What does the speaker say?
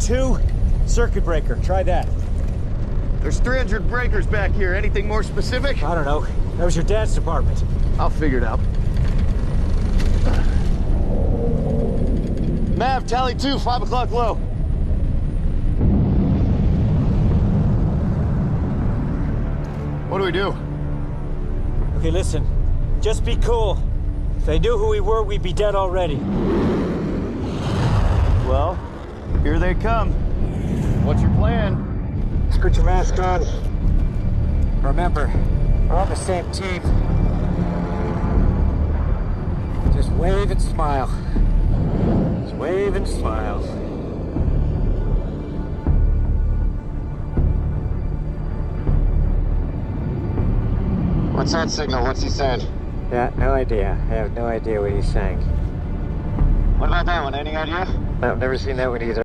2, circuit breaker. Try that. There's 300 breakers back here. Anything more specific? I don't know. That was your dad's department. I'll figure it out. Mav, tally 2, 5 o'clock low. What do we do? Okay, listen. Just be cool. If they knew who we were, we'd be dead already. Well, here they come. What's your plan? Just put your mask on. Remember, we're on the same team. Just wave and smile. Just wave and smile. What's that signal? What's he saying? Yeah, no idea. I have no idea what he's saying. What about that one? Any idea? I've never seen that one either.